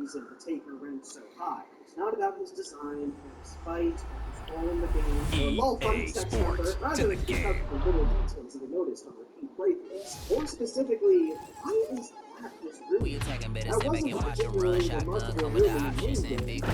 reason the Taker ranks so high. It's not about his design, or his fight, or his role in the game, or lol fun text number. Rather, it's about the little details you noticed on repeat playthroughs. More specifically, why is that this room? We attacking better That sit back wasn't and watch a run. particularly Shotgun remarkable come with room the in the options main and game. big So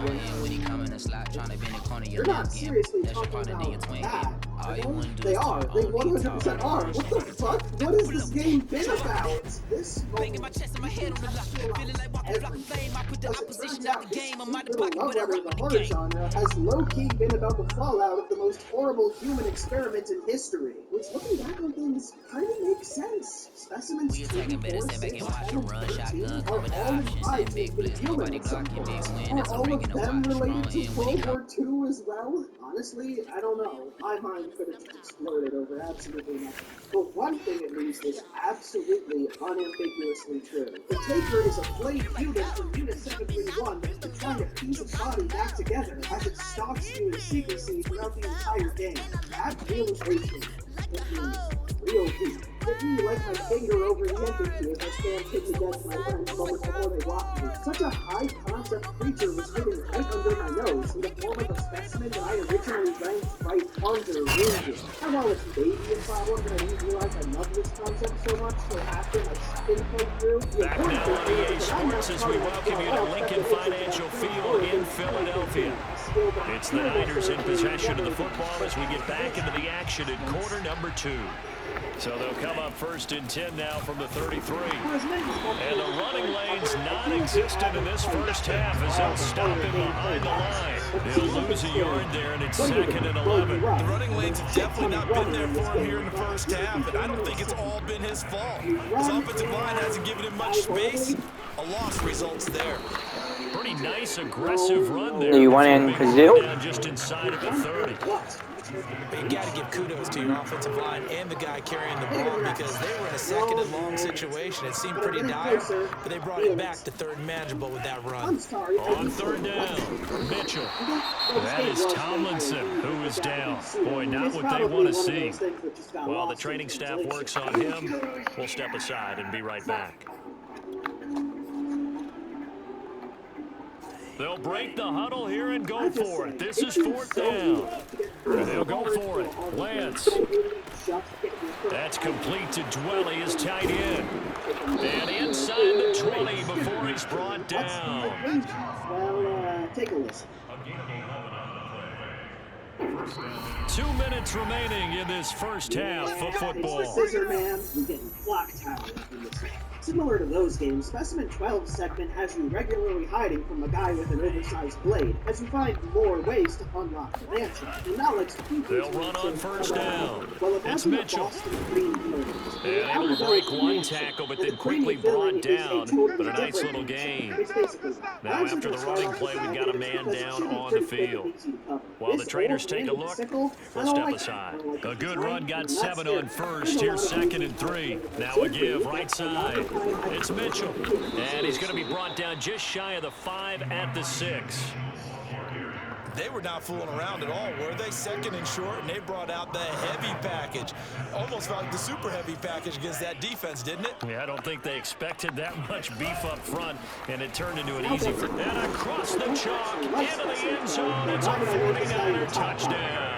this when he come in the slot trying to bend the corner, your they're not left game. seriously That's your talking partner, then your about twin that. game. All you want to do They is are. talk. They Only 100% are. What the fuck? What has this game been about? This banging my chest and my head on the block, feeling like walking block flame. I put the opposition out the game. I'm out the pocket, but I rock with the horror game. genre has low-key been about the fallout of the most horrible human experiment in history, which, looking back on things, kind of makes sense. Specimens We 2, attacking better 4, sit back 6, and watch 10, a and run. 13 Shotgun are come with the all options implied and to big have been blitz. human Nobody at some blocking, big point. win. Are That's a all ring of in the them watch. related Wrong to end when he World come. War II as well? Honestly, I don't know. My mind could have just exploded over absolutely nothing. But one thing at least is absolutely unambiguously true. The Taker is a flayed human from Unit 731 that's been trying to piece its body back together as it stalks you in secrecy throughout the entire game. That realization hit me real deep. Hit me like my finger over the enter key as I stand pinned against my friends moments before they blocked me. Such a high-concept creature was hidden right under my nose in the form of a specimen that I originally ranked right under wounded. And while it's maybe a problem that I didn't realize I love this concept so much till after my second playthrough, the Back important now on thing EA is that I'm not Sports as part we of the welcome you to Lincoln Financial Field in Philadelphia. It's the Niners in possession of the football as we get back into the action in quarter number 2. So they'll come up 1st and 10 now from the 33. And the running lane's non-existent in this first half as they'll stop him behind the line. He'll lose a yard there, and it's 2nd and 11. The running lanes have definitely not been there for him here in the first half, and I don't think it's all been his fault. His offensive line hasn't given him much space. A loss results there. Pretty nice, aggressive run there. Do you want in Kazoo? Down just inside of the 30. But you got to give kudos to your offensive line and the guy carrying the ball because they were in a 2nd and long situation. It seemed pretty dire, but they brought it back to 3rd and manageable with that run. On 3rd down, Mitchell. That is Tomlinson who is down. Boy, not what they want to see. While the training staff works on him, we'll step aside and be right back. They'll break the huddle here and go for it. This is 4th down. And they'll go for it. Lance. That's complete to Dwelly, his tight end. And inside the 20 before he's brought down. Well, take a listen. 2 minutes remaining in this first half of football. It's the Scissor Man. You're getting clock tower in this game. Similar to those games, Specimen 12's segment has you regularly hiding from a guy with an oversized blade as you find more ways to unlock the mansion. And not like they'll run on 1st down. Well, it's Mitchell. And able to break one tackle, but then quickly brought down. But a nice little gain. Now after the running play, we've got a man down on the field. While the trainers take a look, we'll step aside. A good run got 7 on 1st. Here's 2nd and 3. Now a give right side. It's Mitchell, and he's going to be brought down just shy of the 5 at the 6. They were not fooling around at all, were they? 2nd and short, and they brought out the heavy package. Almost felt like the super heavy package against that defense, didn't it? Yeah, I don't think they expected that much beef up front, and it turned into an easy. And across the chalk, into the end zone, it's a 49er touchdown.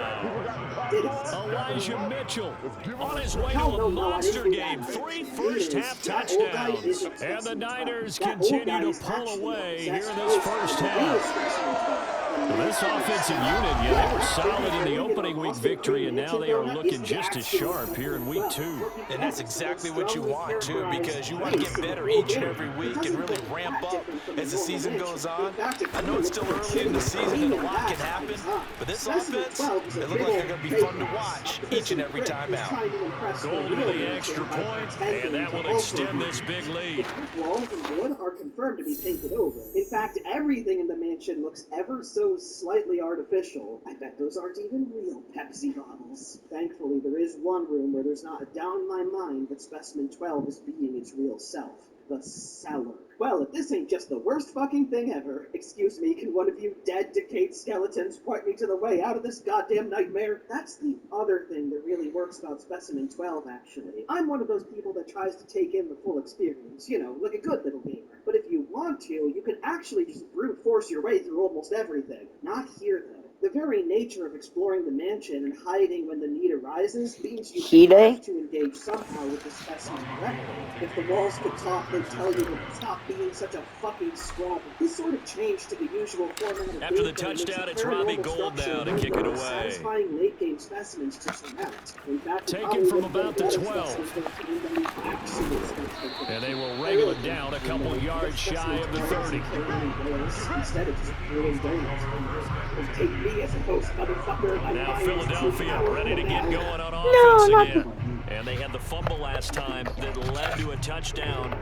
Elijah Mitchell on his way to a monster game. 3 first-half touchdowns. And the Niners continue to pull away here in this first half. Well, this offensive unit, yeah, they were solid in the opening week victory, and now they are looking just as sharp here in week 2. And that's exactly what you want, too, because you want to get better each and every week and really ramp up as the season goes on. I know it's still early in the season and a lot can happen, but this offense, they look like they're going to be fun to watch each and every time out. Going to the extra point, and that will extend this big lead. Walls and wood are confirmed to be painted over. In fact, everything in the mansion looks ever so slightly artificial. I bet those aren't even real Pepsi bottles. Thankfully, there is one room where there's not a doubt in my mind that Specimen 12 is being its real self. the cellar. Well, if this ain't just the worst fucking thing ever, excuse me, can one of you dead, decayed skeletons point me to the way out of this goddamn nightmare? That's the other thing that really works about Specimen 12, actually. I'm one of those people that tries to take in the full experience, you know, like a good little gamer. But if you want to, you can actually just brute force your way through almost everything. Not here, though. The very nature of exploring the mansion and hiding when the need arises means you have to engage somehow with the specimen directly. If the walls could talk, they'd tell you to stop being such a fucking scrub. This sort of change to the usual format of After the touchdown, it's Robbie Gould now to kick it away. Satisfying late-game specimens to surmount. In fact, taken from about the 12. And they will wrangle it down a couple yards shy of the 30. Instead of just throwing donuts. Take me as a host, motherfucker. Now Philadelphia ready to get going on offense again. And they had the fumble last time that led to a touchdown.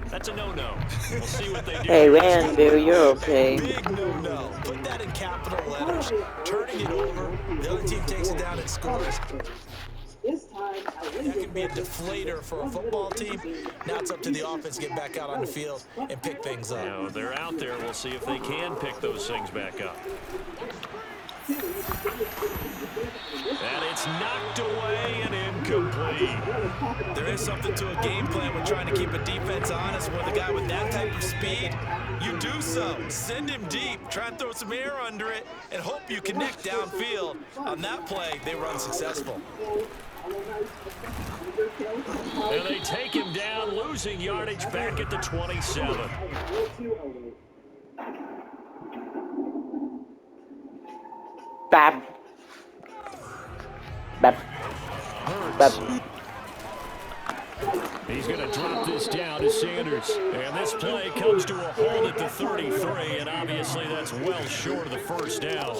That's a no-no. We'll see what they do. Hey, Randu, you're okay. Big no-no. Put that in capital letters. Turning it over. The other team takes it down and scores. That can be a deflator for a football team. Now it's up to the offense to get back out on the field and pick things up. Now they're out there. We'll see if they can pick those things back up. And it's knocked away and incomplete. There is something to a game plan when trying to keep a defense honest with a guy with that type of speed. You do so. Send him deep. Try and throw some air under it and hope you connect downfield. On that play, they were unsuccessful. And they take him down, losing yardage back at the 27. Bab. He's going to drop this down to Sanders. And this play comes to a halt at the 33, and obviously that's well short of the first down.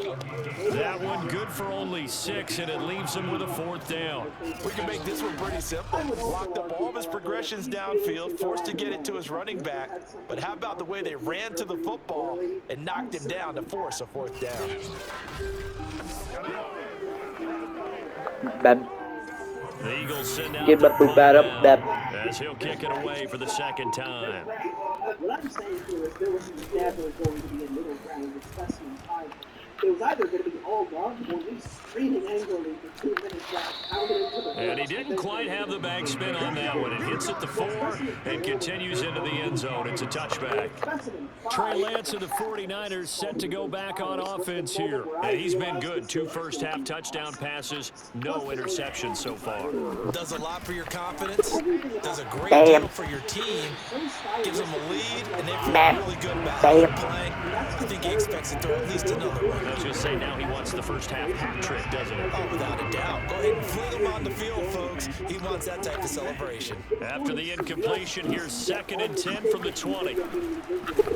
That one good for only 6, and it leaves him with a 4th down. We can make this one pretty simple. Locked up all of his progressions downfield, forced to get it to his running back. But how about the way they ran to the football and knocked him down to force a 4th down? Bab. The Eagles send out Give the up punt about now, up. as he'll kick it away for the 2nd time. What I'm saying here is there was never going to be a middle ground with Specimen 5. It was either going to be all run or me screaming angrily for 2 minutes while pounding into the And he didn't quite have the bag spin on that one. It hits at the 4 and continues into the end zone. It's a touchback. Trey Lance of the 49ers set to go back on offense here. And he's been good. 2 first-half touchdown passes, no interceptions so far. Does a lot for your confidence. Does a great deal for your team. Gives them a lead, and they feel really good about how they're playing. I think he expects to throw at least another one. I was going to say, now he wants the first-half hat trick, doesn't he? Oh, without a doubt. Go ahead and fling him on the field, folks. He wants that type of celebration. After the incompletion, here's 2nd and 10 from the 20.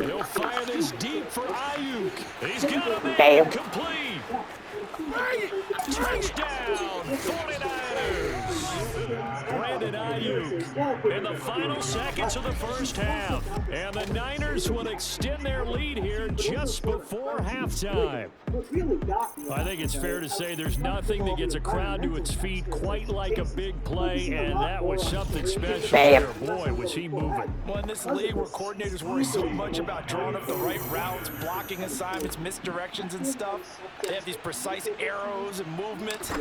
He'll fire this deep for Ayuk. He's got a man complete. Touchdown, 49ers. Brandon Ayuk in the final seconds of the first half. And the Niners will extend their lead here just before halftime. I think it's fair to say there's nothing that gets a crowd to its feet quite like a big play, and that was something special there. Boy, was he moving. Well, in this league where coordinators worry so much about drawing up the right routes, blocking assignments, misdirections and stuff, they have these precise arrows and movements.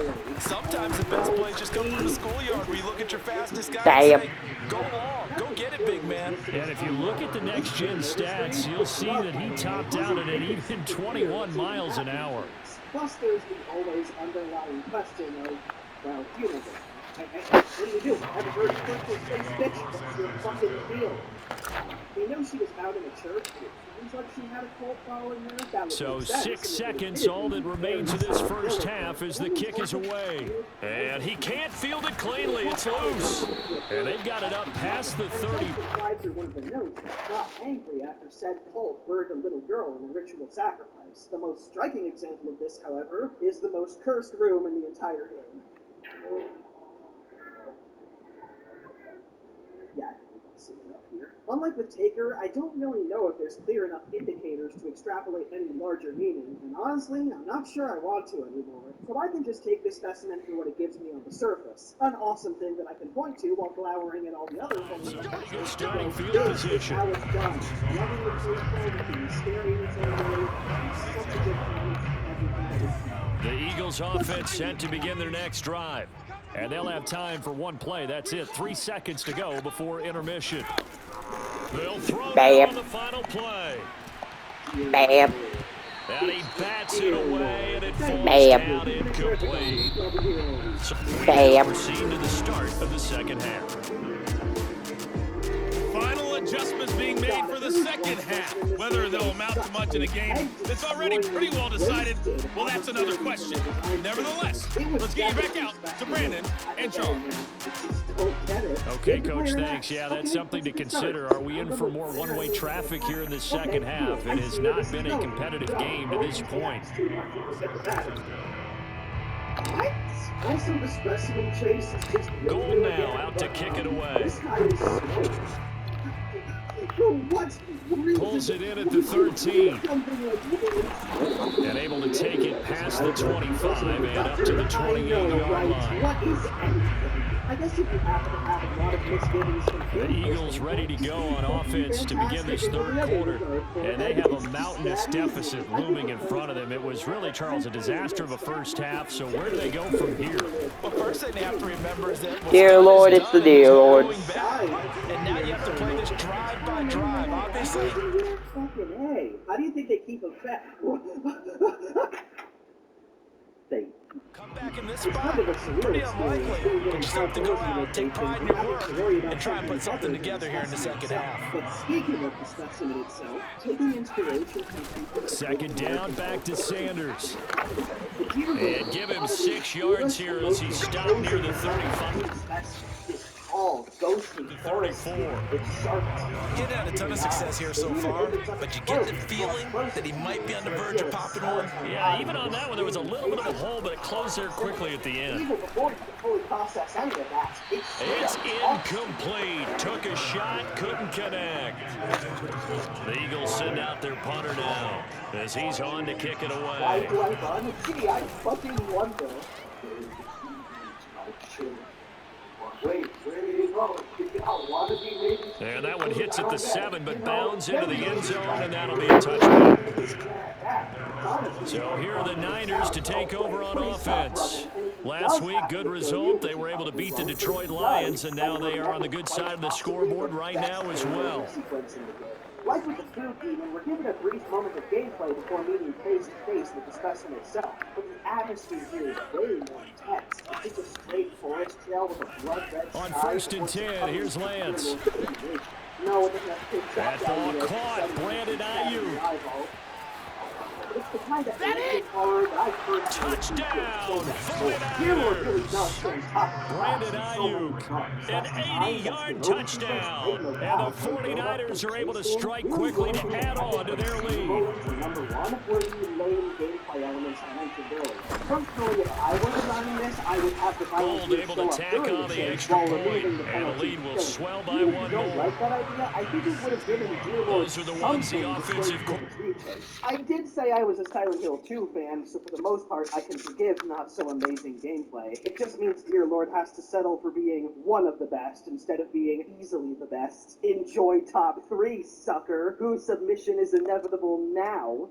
Sometimes the best plays just come from the schoolyard where you look at your fastest guy and say, go long, go get it, big man. And if you look at the next-gen stats, you'll see that he topped out at an even 21 miles an hour. Plus, there's the always underlying question of, well, you know, what do you do? Have a very quickly face bitch. What's your fucking deal? You know she was out in a church. It seems like she had a cult following there. So 6 seconds, all that remains of this first half as the kick is away. And he can't field it cleanly. It's loose. And they've got it up past the 30. One of the notes got angry after said cult burned a little girl in a ritual sacrifice. The most striking example of this, however, is the most cursed room in the entire game. Yeah, see that. here. Unlike with Taker, I don't really know if there's clear enough indicators to extrapolate any larger meaning, and honestly, I'm not sure I want to anymore. So I can just take this specimen for what it gives me on the surface. An awesome thing that I can point to while glowering at all the other things. Good starting field This is position. how it's done. Loving the baseball, being scary in its own way, and such a good point, everything that is. The Eagles offense set to begin their next drive. And they'll have time for one play. That's it. 3 seconds to go before intermission. They'll throw it on the final play. Bam. And he bats it away, and it falls Bam. down incomplete. So Bam. proceed to the start of the second half. Final adjustments being made for the second half. Whether they'll amount to much in a game that's already pretty well decided, well, that's another question. Nevertheless, let's get you back out to Brandon and Charles. Okay, Coach, thanks. Yeah, that's something to consider. Are we in for more one-way traffic here in the second half? It has not been a competitive game to this point. Also, the specimen chase is just Goal now, out to kick it away. This guy is Pulls it in at the 13. And able to take it past the 25 and up to the 28-yard line. What is anything? I guess if you happen to have a lot of misgivings from The Eagles ready to go on offense to begin this third quarter. And they have a mountainous deficit looming in front of them. It was really, Charles, a disaster of a first half. So where do they go from here? Well, first thing they have to remember is that Dear Lord, it's the dear Lord. And now you have to play this drive by drive. Obviously, Fucking A. How do you think they keep them fat? They come back in this spot. Pretty unlikely. But you still have to go out, take pride in your work, and try and put something together here in the second half. But speaking of the specimen itself, taking inspiration from Second down, back to Sanders. And give him 6 yards here as he stopped near the 35. all ghostly 34. It's sharp. Getting had a ton of success here so far, but you get the feeling that he might be on the verge of popping one. Yeah, even on that one, there was a little bit of a hole, but it closed there quickly at the end. Even before you can fully process any of that, It's incomplete. Took a shot, couldn't connect. The Eagles send out their punter now as he's on to kick it Why away. do I run? Gee, I fucking wonder. And that one hits at the 7, but bounds into the end zone, and that'll be a touchback. So here are the Niners to take over on offense. Last week, good result. They were able to beat the Detroit Lions, and now they are on the good side of the scoreboard right now as well. Like with the Blue Demon, we're given a brief moment of gameplay before meeting face-to-face with the specimen itself. But the atmosphere here is way more intense. It's a straight forest trail with a blood-red On sky. 1st and 10, here's Lance. No, it doesn't have to take That ball caught. Brandon Ayuk. It's the kind of action horror that I've heard. Touchdown, Brandon Ayuk, an 80-yard touchdown. And the 49ers are able to strike quickly to add on to their lead. Number one were the lame gameplay elements I mentioned earlier. Personally, if I were designing this, I would have the Gold able to tack on the extra point, and the lead will swell by one don't more. like that idea? I think it would have given Dearborn Those are the ones the offensive I did say I was a Silent Hill 2 fan, so for the most part, I can forgive not so amazing gameplay. It just means Dear Lord has to settle for being one of the best instead of being easily the best. Enjoy top 3, sucker, whose submission is inevitable now.